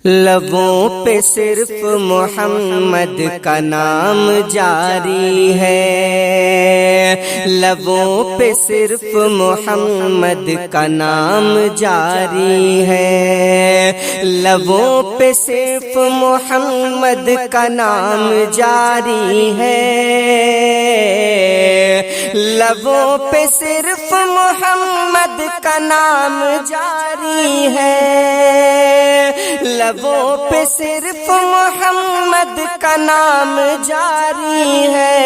لبوں پہ صرف محمد کا نام جاری ہے، لبوں پہ صرف محمد کا نام جاری ہے، لبوں پہ صرف محمد کا نام جاری ہے، لبوں پہ صرف محمد کا نام جاری ہے، لبوں پہ صرف محمد کا نام جاری ہے،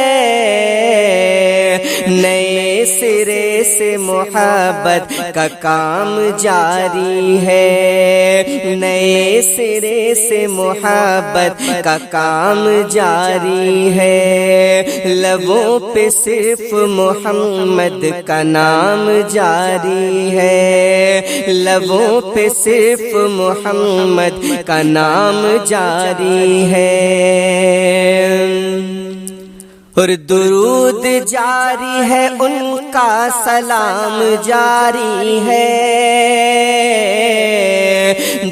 نئے سرے سے محبت کا کام جاری ہے، نئے سرے سے محبت کا کام جاری ہے، لبوں پہ صرف محمد کا نام جاری ہے، لبوں پہ صرف محمد کا نام جاری ہے، اور درود جاری ہے ان کا سلام جاری ہے،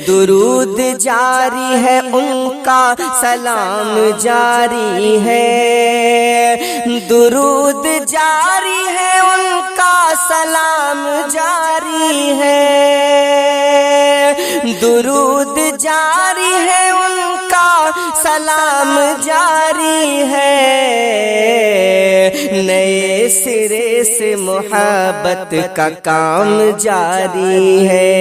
درود جاری ہے ان کا سلام جاری ہے، درود جاری ہے ان کا سلام جاری ہے، درود جاری ہے ان کا سلام جاری ہے، نئے سرے سے محبت کا کام جاری ہے،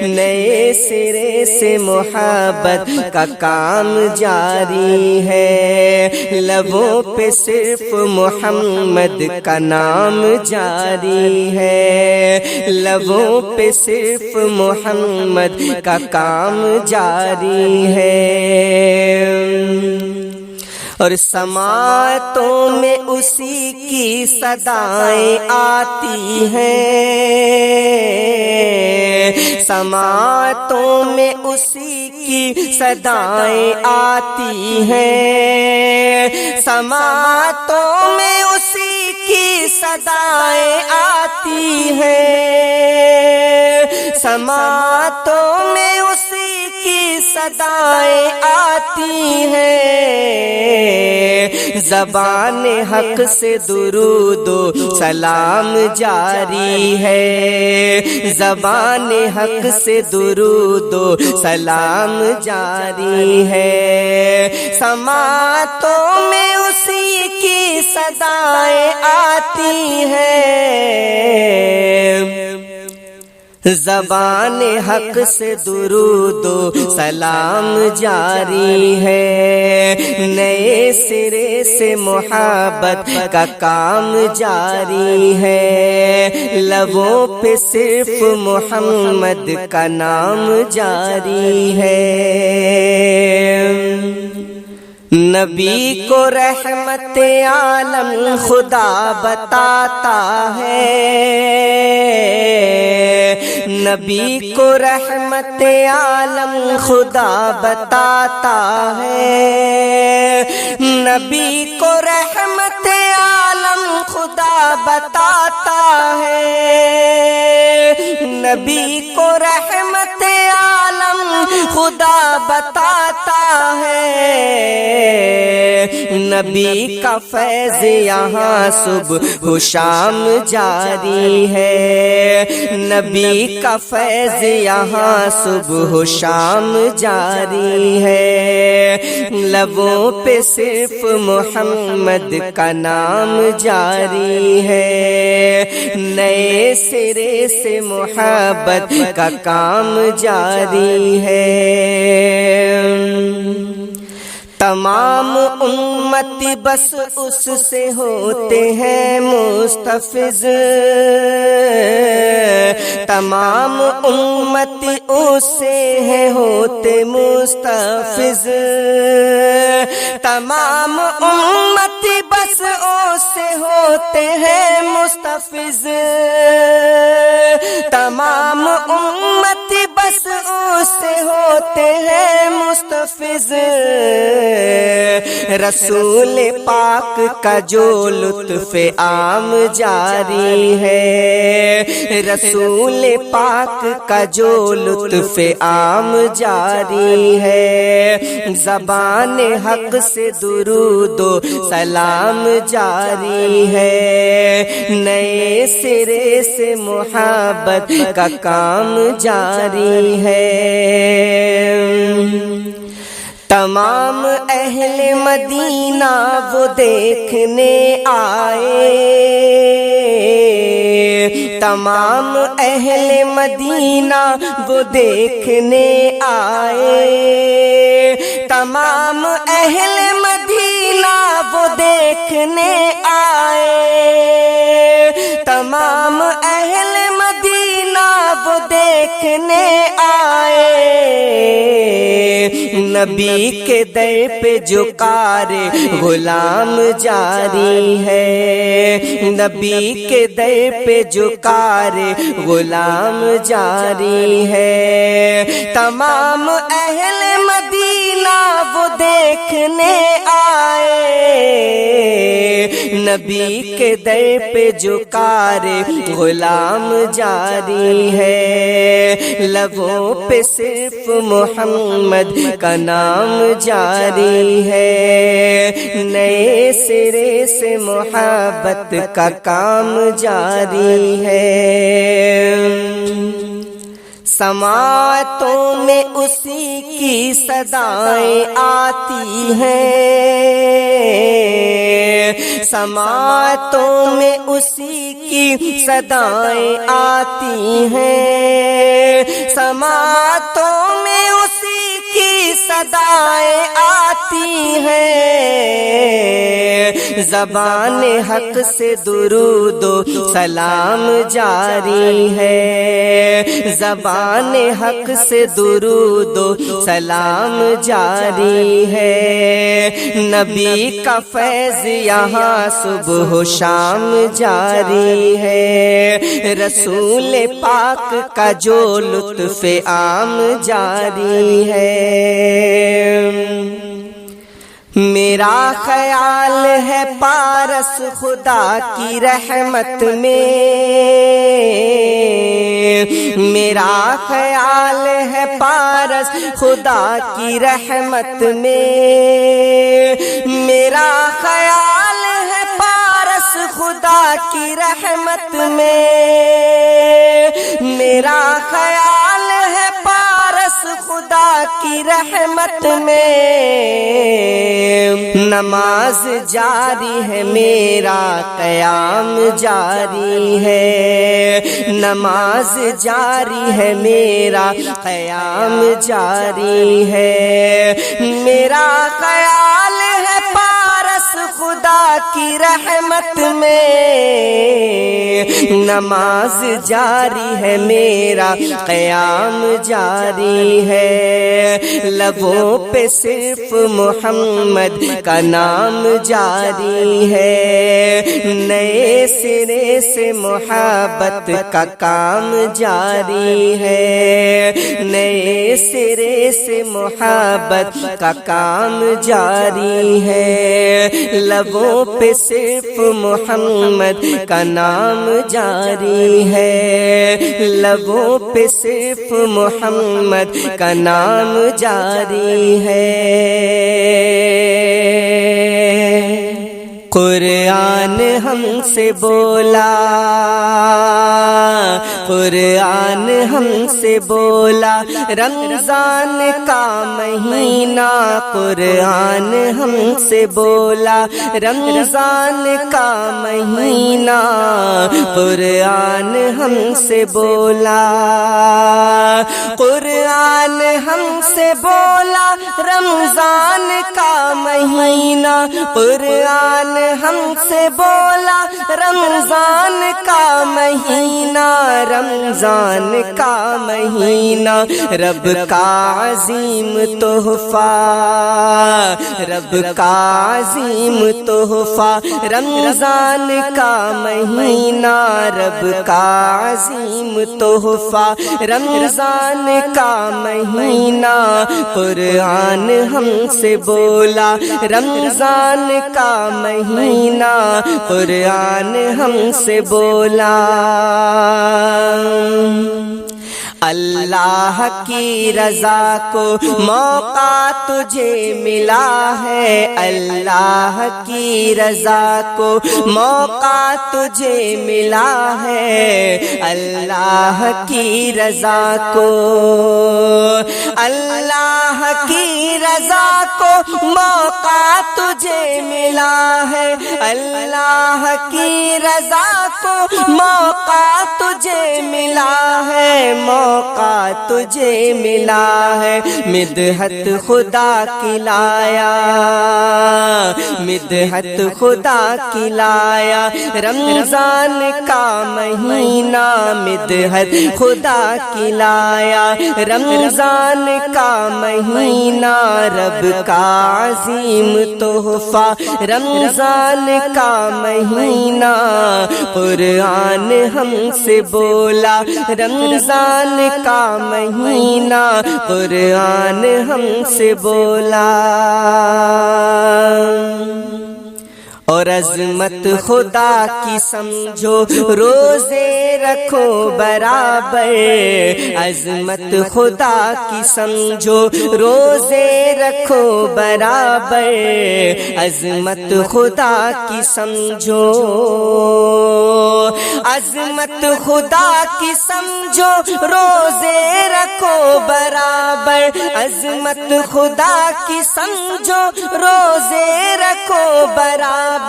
نئے سرے سے محبت کا کام جاری ہے، لبوں پہ صرف محمد کا نام جاری ہے، لبوں پہ صرف محمد کا کام جاری ہے، اور سماعتوں میں اسی کی صدائیں آتی ہیں، سماعتوں میں اسی کی صدائیں آتی ہیں، سماعتوں میں اسی کی صدائیں آتی ہیں، سماعتوں میں اسی کی صدائیں آتی ہیں، زبان حق سے درود و سلام جاری ہے، زبان حق سے درود و سلام جاری ہے، سماعتوں میں اسی کی صدائیں آتی ہیں، زبان حق سے درود و سلام جاری ہے، نئے سرے سے محبت کا کام جاری ہے، لبوں پہ صرف محمد کا نام جاری ہے، نبی کو رحمت عالم خدا بتاتا ہے، نبی کو رحمت عالم خدا بتاتا ہے، نبی کو رحمت عالم خدا بتاتا ہے، نبی کو رحمت عالم خدا بتاتا ہے، نبی کا فیض یہاں صبح و شام جاری ہے، نبی کا فیض یہاں صبح و شام جاری ہے، لبوں پہ صرف محمد کا نام جاری ہے، نئے سرے سے محبت کا کام جاری ہے، تمام امتی بس اس سے ہوتے ہیں مستفز، تمام امتی اس سے ہیں ہوتے مستفز، تمام امتی بس اس سے ہوتے ہیں مستفز، تمام امتی بس اس سے ہوتے ہیں مستفز، رسول پاک کا جو لطف عام جاری ہے، رسول پاک کا جو لطف عام جاری ہے، زبان حق سے درود و سلام جاری ہے، نئے سرے سے محبت کا کام جاری ہے۔ تمام اہل مدینہ وہ دیکھنے آئے، تمام اہل مدینہ وہ دیکھنے آئے، تمام اہل مدینہ وہ دیکھنے آئے، تمام اہل مدینہ وہ دیکھنے آئے، نبی کے در پہ جو کار غلام جاری ہے، نبی کے در پہ جو کار غلام جاری ہے، تمام اہل مدینہ وہ دیکھنے آئے، نبی کے در پہ جو کار غلام جاری ہے، لبوں پہ صرف محمد کا نام جاری ہے، نئے سرے سے محبت کا کام جاری ہے۔ سماعتوں میں اسی کی صدائیں آتی ہیں، سماعتوں میں اسی کی صدائیں آتی ہیں، سماعتوں میں اسی کی صدائیں آتی ہیں، زبان حق سے درود و سلام جاری ہے، زبان حق سے درود و سلام جاری ہے، نبی کا فیض یہاں صبح و شام جاری ہے، رسول پاک کا جو لطف عام جاری ہے۔ میرا خیال ہے پارس خدا کی رحمت میں، میرا خیال ہے پارس خدا کی رحمت میں، میرا خیال ہے پارس خدا کی رحمت میں، میرا خیال ہے پارس خدا کی رحمت میں، نماز جاری ہے میرا قیام جاری ہے، نماز جاری ہے میرا قیام جاری ہے، میرا خیال ہے پارس خدا کی رحمت میں، نماز جاری ہے میرا قیام جاری ہے، لبوں پہ صرف محمد کا نام جاری ہے، نئے سرے سے محبت کا کام جاری ہے، نئے سرے سے محبت کا کام جاری ہے، لبوں پہ صرف محمد کا نام جاری ہے، لبوں پہ صرف محمد کا نام جاری ہے۔ قرآن ہم سے بولا، قرآن ہم سے بولا، رمضان کا مہینہ، قرآن ہم سے بولا، رمضان کا مہینہ، قرآن ہم سے بولا، قرآن ہم سے بولا، رمضان کا مہینہ، قرآن ہم سے بولا، رمضان کا مہینہ، رمضان کا مہینہ رب کا عظیم تحفہ، رب کا عظیم تحفہ، رمضان کا مہینہ رب کا عظیم تحفہ، رمضان کا مہینہ قرآن ہم سے بولا، رمضان کا مہینہ قرآن ہم سے بولا۔ اللہ کی رضا کو موقع تجھے ملا ہے، اللہ کی رضا کو موقع تجھے ملا ہے، اللہ کی رضا کو، اللہ کی رضا کو موقع تجھے ملا ہے، اللہ کی رضا کو موقع تجھے ملا ہے، موقع تجھے ملا ہے، مدحت خدا کی لایا، مدحت خدا کی لایا، رمضان کا مہینہ مدحت خدا کی لایا، رمضان کا مہینہ رب کا عظیم تحفہ، رمضان کا مہینہ قرآن ہم سے بولا، رمضان کا مہینہ قرآن ہم سے بولا۔ اور عظمت خدا کی سمجھو روزے رکھو برابر، عظمت خدا کی سمجھو روزے رکھو برابر، عظمت خدا کی سمجھو، عظمت خدا کی سمجھو روزے رکھو برابر، عظمت خدا کی سمجھو روزے رکھو برابر،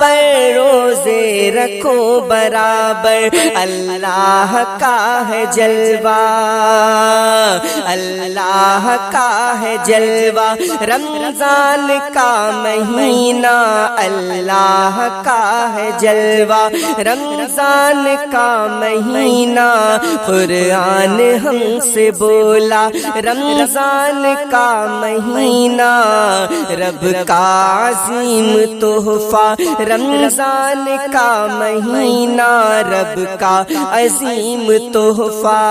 روزے رکھو برابر، اللہ کا ہے جلوہ، اللہ کا ہے جلوہ، رمضان کا مہینہ اللہ کا ہے جلوہ، رمضان کا مہینہ قرآن ہم سے بولا، رمضان کا مہینہ رب کا عظیم تحفہ، رمضان کا مہینہ رب کا عظیم تحفہ۔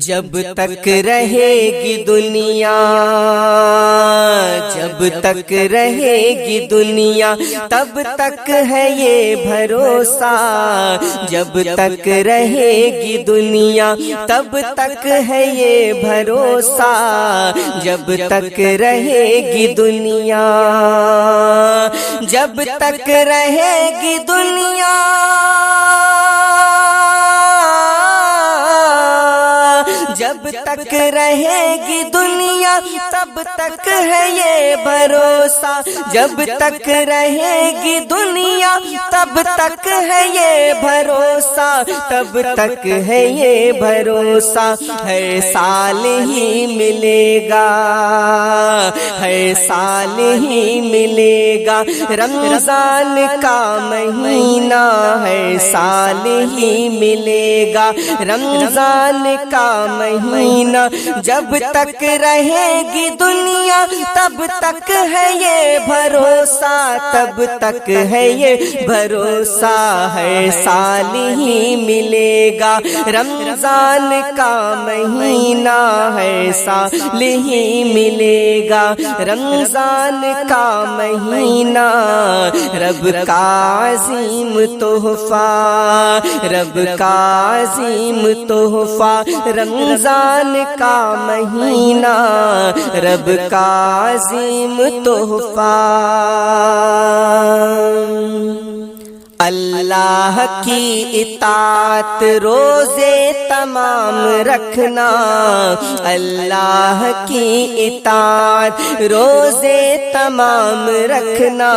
جب تک رہے گی دنیا، جب تک رہے گی دنیا تب تک ہے یہ بھروسہ، جب تک رہے گی دنیا تب تک ہے یہ بھروسہ، جب تک رہے گی دنیا، جب تک رہے گی دنیا، جب تک رہے گی دنیا تب تک ہے یہ بھروسہ، جب تک رہے گی دنیا تب تک ہے یہ بھروسہ، تب تک ہے یہ بھروسہ، ہر سال ہی ملے گا، ہر سال ہی ملے گا، رمضان کا مہینہ ہر سال ہی ملے گا، رمضان کا مہینہ جب تک رہے گی دنیا تب تک ہے یہ بھروسہ، تب تک ہے یہ بھروسہ، ہر سال ہی ملے گا، رمضان کا مہینہ ہر سال ہی ملے گا، رمضان کا مہینہ رب کا عظیم تحفہ، رب کا عظیم تحفہ، رمضان کا مہینہ رب کا عظیم تحفہ۔ اللہ کی اطاعت روزے تمام رکھنا، اللہ کی اطاعت روزے تمام رکھنا،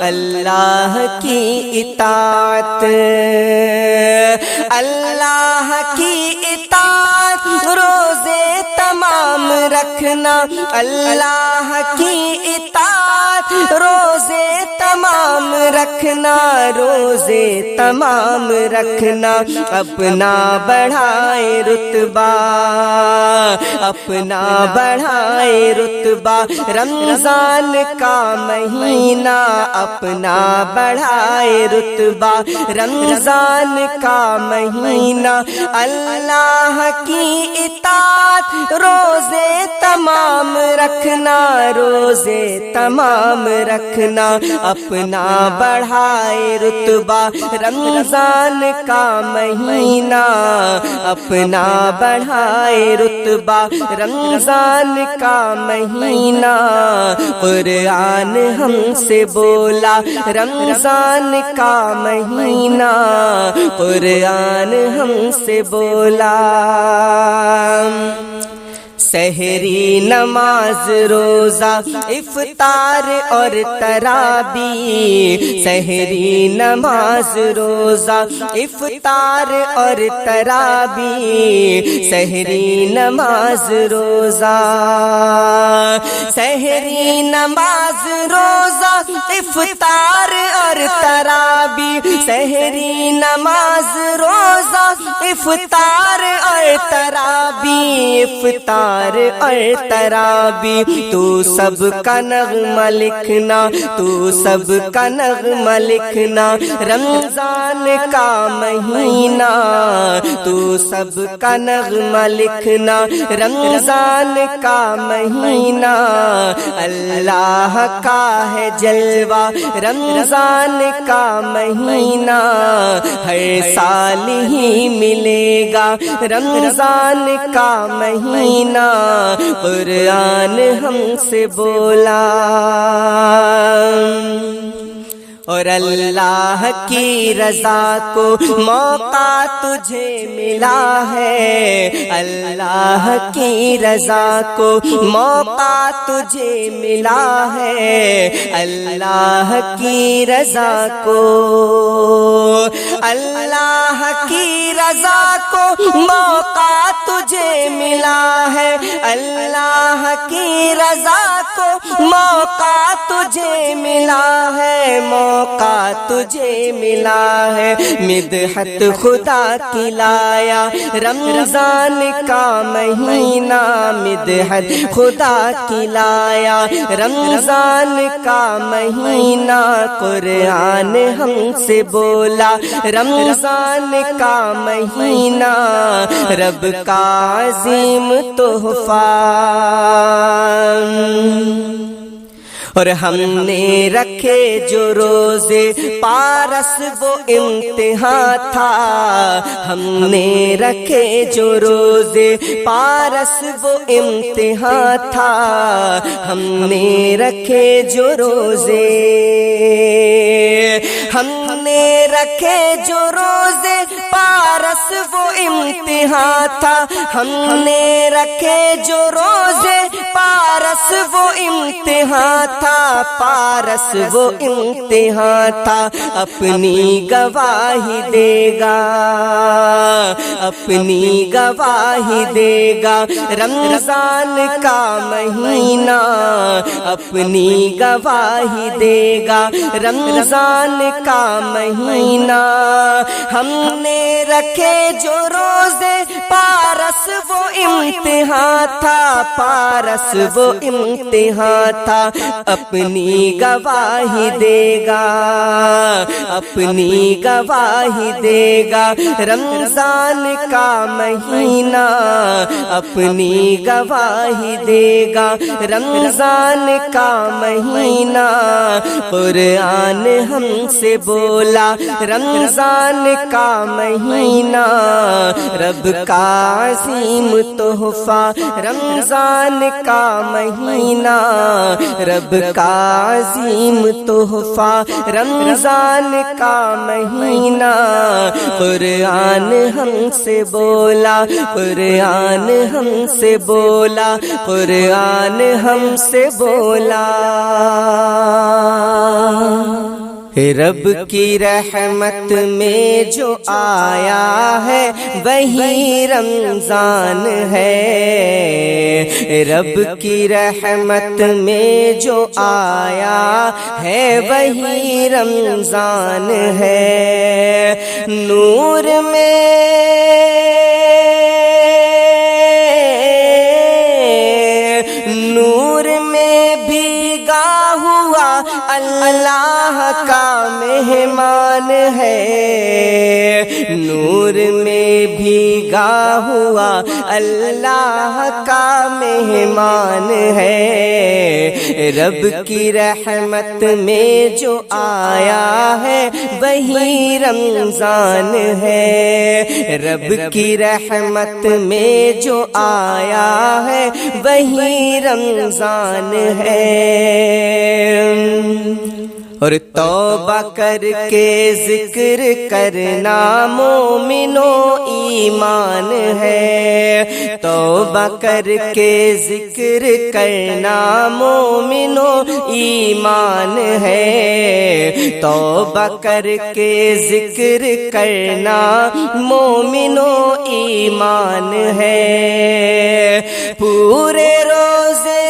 اللہ کی اطاعت، اللہ کی اطاعت روزے تمام رکھنا، اللہ کی اطاعت روزے تمام رکھنا، روزے تمام رکھنا، اپنا بڑھائے رتبہ، اپنا بڑھائے رتبہ، رمضان کا مہینہ اپنا بڑھائے رتبہ، رمضان کا مہینہ، اللہ کی اطاعت روزے تمام رکھنا، روزے تمام رکھنا، اپنا بڑھائے رتبہ، رمضان کا مہینہ اپنا بڑھائے رتبہ، رمضان کا مہینہ، قرآن ہم سے بولا رمضان کا مہینہ، قرآن ہم سے بولا۔ سحری نماز روزہ افطار اور تراویح، سحری نماز روزہ افطار اور تراویح، سحری نماز روزہ، سحری نماز روزہ افطار اور تراویح، سحری نماز روزہ افطار اور تراویح، افطار اور تراویح، تو سب کا نغمہ لکھنا، تو سب کا نغمہ لکھنا، رمضان کا مہینہ، تو سب کا نغمہ لکھنا، رمضان کا مہینہ، اللہ کا ہے جلوہ رمضان کا مہینہ، ہر سال ہی ملے گا رمضان کا مہینہ، قرآن ہم سے بولا۔ اور اللہ کی رضا کو موقع تجھے ملا ہے، اللہ کی رضا کو موقع تجھے ملا ہے، اللہ کی رضا کو، اللہ کی رضا کو موقع تجھے ملا ہے، اللہ کی رضا کو موقع تجھے ملا ہے، موقع تجھے ملا ہے، مدحت خدا کی لایا رمضان کا مہینہ، مدحت خدا کی لایا رمضان کا مہینہ، قرآن ہم سے بولا رمضان کا مہینہ، رب کا عظیم تحفہ، اور ہم نے رکھے جو روزے پارس وہ امتحان تھا، ہم نے رکھے جو روزے پارس وہ امتحان تھا، ہم نے رکھے جو روزے، ہم نے رکھے جو روزے پارس وہ امتحان تھا، ہم نے رکھے جو روزے پارس وہ امتحان تھا، پارس وہ امتحان تھا، اپنی گواہی دے گا، اپنی گواہی دے گا، رمضان کا مہینہ اپنی گواہی دے گا، رمضان کا مہینہ، ہم نے رکھے جو روزے پارس وہ امتحان تھا، پارس وہ امتحان تھا، اپنی گواہی دے گا، اپنی گواہی دے گا، رمضان کا مہینہ اپنی گواہی دے گا، رمضان کا مہینہ، قرآن ہم سے بولا رمضان کا مہینہ، رب کا عظیم تحفہ رمضان کا مہینہ، رب کا عظیم تحفہ رمضان کا مہینہ، قرآن ہم سے بولا، قرآن ہم سے بولا، قرآن ہم سے بولا۔ رب کی رحمت میں جو آیا ہے وہی رمضان ہے، رب کی رحمت میں جو آیا ہے وہی رمضان ہے، نور میں بھیگا ہوا اللہ کا مہمان ہے، نور میں بھیگا ہوا اللہ کا مہمان ہے، رب کی رحمت میں جو آیا ہے وہی رمضان ہے، رب کی رحمت میں جو آیا ہے وہی رمضان ہے۔ اور توبہ کر کے ذکر کرنا مومنو ایمان ہے، توبہ کر کے ذکر کرنا مومنو ایمان ہے، توبہ کر کے ذکر کرنا مومنو ایمان ہے، پورے روزے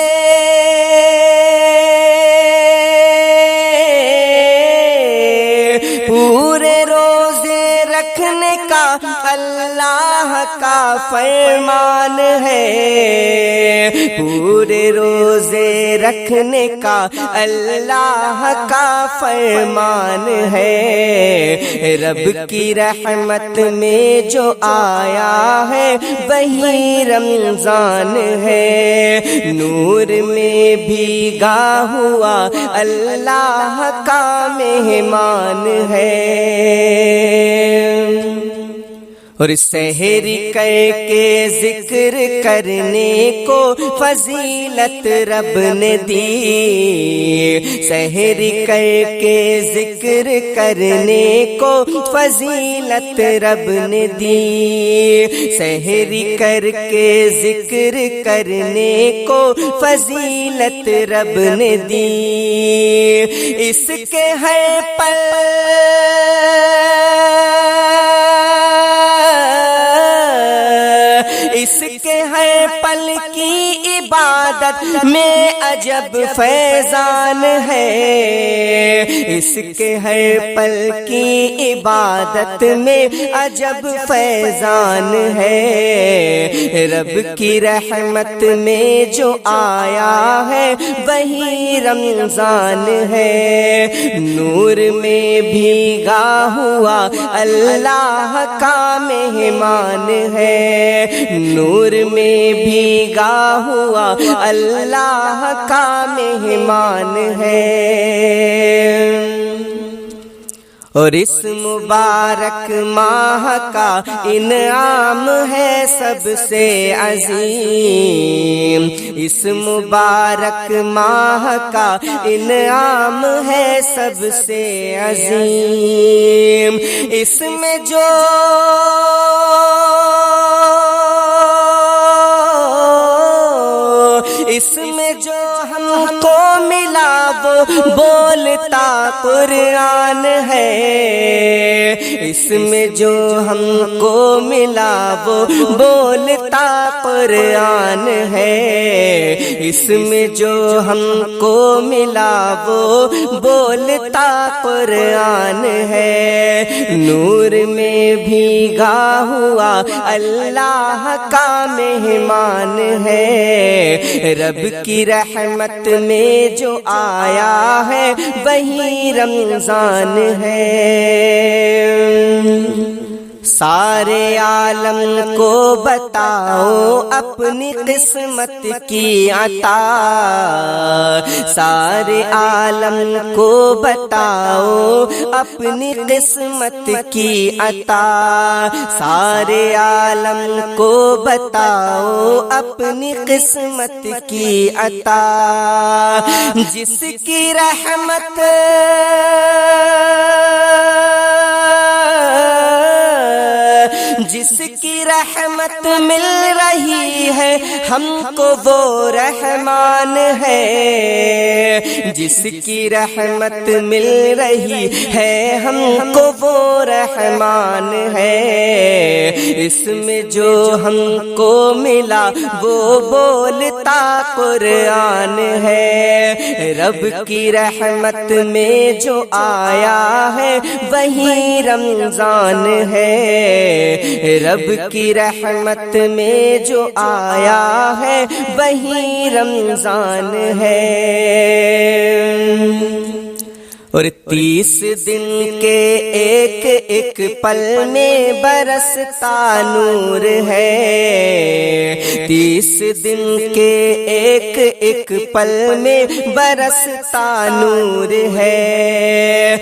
رکھنے کا اللہ کا فرمان ہے، پورے روزے رکھنے کا اللہ کا فرمان ہے، رب کی رحمت میں جو آیا ہے وہی رمضان ہے، نور میں بھیگا ہوا اللہ کا مہمان ہے۔ اور سحری کر کے ذکر کرنے کو فضیلت رب نے دی، سحری کر کے ذکر کرنے کو فضیلت رب نے دی، سحری کر کے ذکر کرنے کو فضیلت رب نے دی، اس کے ہر پل اس کے ہر پل کی عبادت میں عجب فیضان ہے، اس کے ہر پل کی عبادت میں عجب فیضان ہے، رب کی رحمت میں جو آیا ہے وہی رمضان ہے، نور میں بھیگا ہوا اللہ کا مہمان ہے، نور میں بھیگا ہوا اللہ کا مہمان ہے۔ اور اس مبارک ماہ کا انعام ہے سب سے عظیم، اس مبارک ماہ کا انعام ہے سب سے عظیم، اس میں جو ہم کو ملا وہ بولتا قرآن ہے، اس میں جو ہم کو ملا وہ بولتا قرآن ہے، اس میں جو ہم کو ملا وہ بولتا قرآن ہے، نور میں بھیگا ہوا اللہ کا مہمان ہے، رب کی رحمت میں جو آیا ہے وہی رمضان ہے۔ سارے عالم کو بتاؤ اپنی قسمت کی عطا، سارے عالم کو بتاؤ اپنی قسمت کی عطا، سارے عالم کو بتاؤ اپنی قسمت کی عطا، جس کی رحمت جس جس کی رحمت مل رہی ہے ہم کو وہ رحمان ہے، جس کی رحمت مل رہی ہے ہم کو وہ رحمان ہے، اس میں جو ہم کو ملا وہ بولتا قرآن ہے، رب کی رحمت میں جو آیا ہے وہی رمضان ہے، رب کی رحمت میں جو آیا ہے وہی رمضان ہے۔ اور 30 دن کے ایک ایک پل میں برستا نور ہے، 30 دن کے ایک ایک پل میں برستا نور ہے،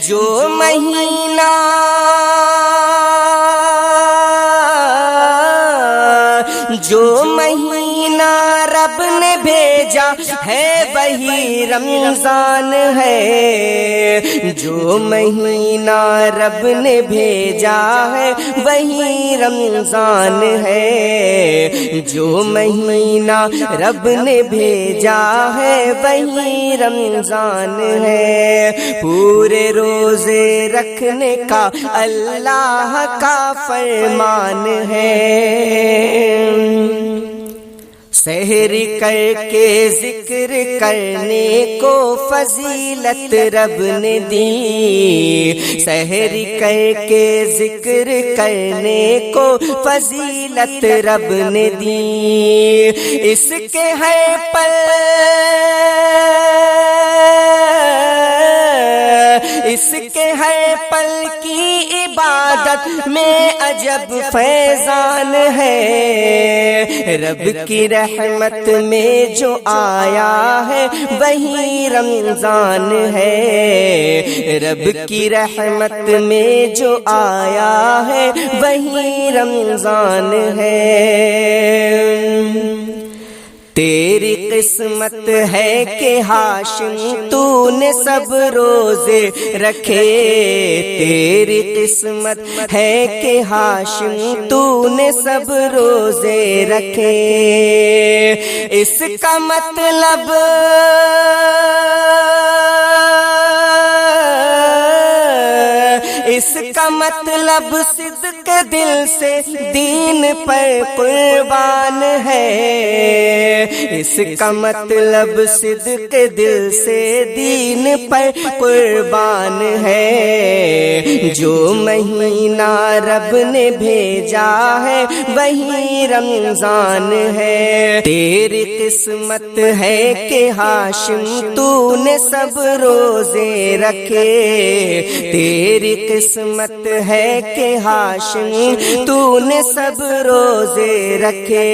جو مہینہ رب نے بھیجا ہے وہی رمضان ہے، جو مہینہ رب نے بھیجا ہے وہی رمضان ہے، جو مہینہ رب نے بھیجا ہے وہی رمضان ہے، پورے روزے رکھنے کا اللہ کا فرمان ہے، سحری کر کے ذکر کرنے کو فضیلت رب نے دی، سحری کر کے ذکر کرنے کو فضیلت رب نے دی، اس کے ہر پل اس کے ہر پل کی عبادت میں عجب فیضان ہے، رب کی رحمت میں جو آیا ہے وہی رمضان ہے، رب کی رحمت میں جو آیا ہے وہی رمضان ہے، تیری قسمت ہے کہ ہاشم تو نے سب روزے رکھے، تیری قسمت ہے کہ ہاشم تو نے سب روزے رکھے، اس کا مطلب اس کا مطلب صدق دل سے دین پر قربان ہے، اس کا مطلب صدق دل سے دین پر قربان ہے، جو مہینہ رب نے بھیجا ہے وہی رمضان ہے، تیری قسمت ہے کہ ہاشم تو نے سب روزے رکھے، تیری قسمت ہے کہ ہاشم تو نے سب روزے رکھے،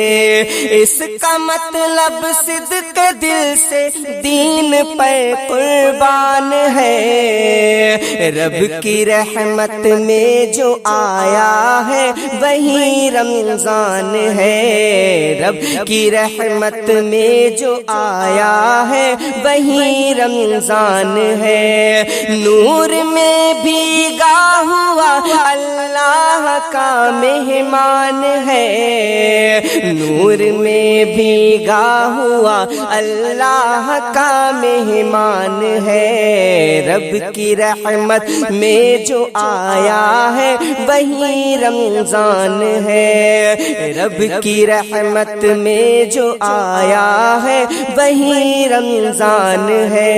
اس کا مطلب صدق دل سے دین پر قربان ہے، رب کی رحمت میں جو آیا ہے وہی رمضان ہے، رب کی رحمت میں جو آیا ہے وہی رمضان ہے، نور میں بھیگا ہوا اللہ کا مہمان ہے، نور میں بھیگا ہوا اللہ کا مہمان ہے، رب کی رحمت میں جو آیا ہے وہی رمضان ہے، رب کی رحمت میں جو آیا ہے وہی رمضان ہے۔